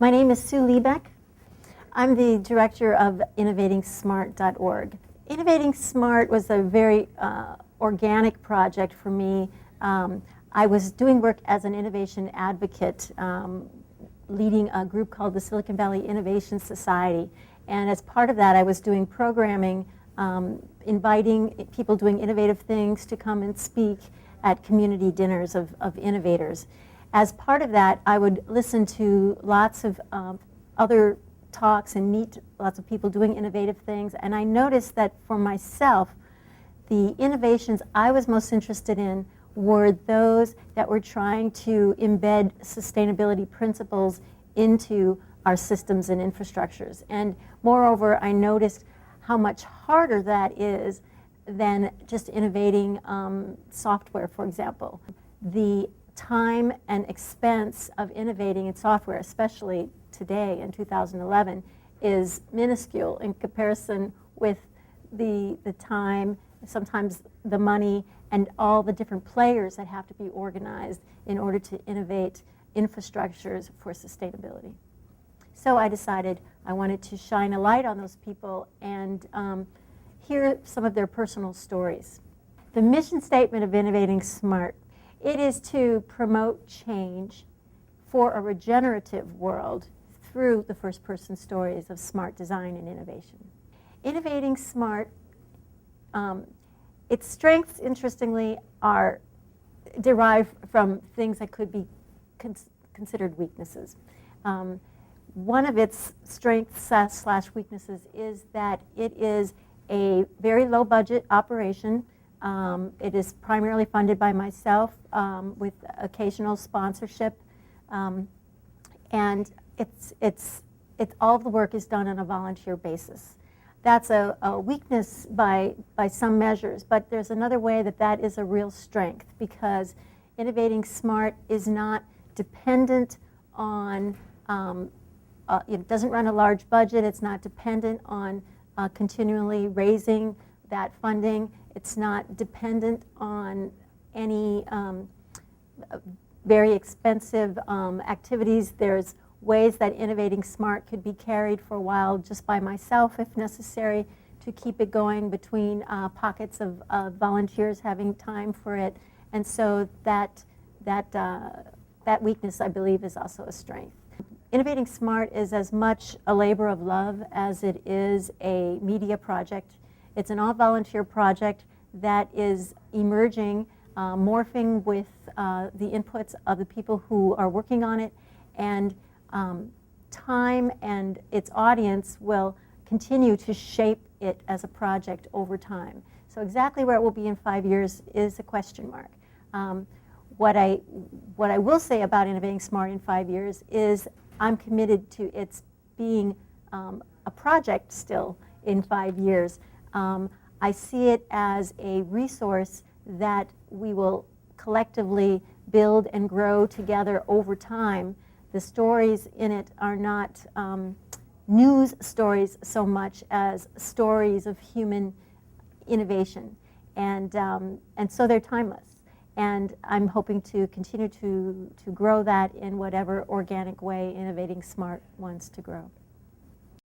My name is Sue Lebeck. I'm the director of InnovatingSMART.org. InnovatingSMART was a very organic project for me. I was doing work as an innovation advocate, leading a group called the Silicon Valley Innovation Society. And as part of that, I was doing programming, inviting people doing innovative things to come and speak at community dinners of innovators. As part of that, I would listen to lots of other talks and meet lots of people doing innovative things. And I noticed that for myself, the innovations I was most interested in were those that were trying to embed sustainability principles into our systems and infrastructures. And moreover, I noticed how much harder that is than just innovating software, for example. The time and expense of innovating in software, especially today in 2011, is minuscule in comparison with the time, sometimes the money, and all the different players that have to be organized in order to innovate infrastructures for sustainability. So I decided I wanted to shine a light on those people and hear some of their personal stories. The mission statement of InnovatingSMART, it is to promote change for a regenerative world through the first-person stories of smart design and innovation. InnovatingSMART, its strengths, interestingly, are derived from things that could be considered weaknesses. One of its strengths slash weaknesses is that it is a very low-budget operation. It is primarily funded by myself with occasional sponsorship, and all of the work is done on a volunteer basis. That's a weakness by some measures, but there's another way that is a real strength, because InnovatingSMART is not dependent on, it doesn't run a large budget, it's not dependent on continually raising that funding, it's not dependent on any very expensive activities. There's ways that InnovatingSMART could be carried for a while just by myself if necessary, to keep it going between pockets of volunteers having time for it. And so that weakness, I believe, is also a strength. InnovatingSMART is as much a labor of love as it is a media project. It's an all-volunteer project that is emerging, morphing with the inputs of the people who are working on it, and time and its audience will continue to shape it as a project over time. So exactly where it will be in 5 years is a question mark. What I will say about InnovatingSMART in 5 years is I'm committed to its being a project still in 5 years. I see it as a resource that we will collectively build and grow together over time. The stories in it are not news stories so much as stories of human innovation, and so they're timeless. And I'm hoping to continue to grow that in whatever organic way InnovatingSMART wants to grow.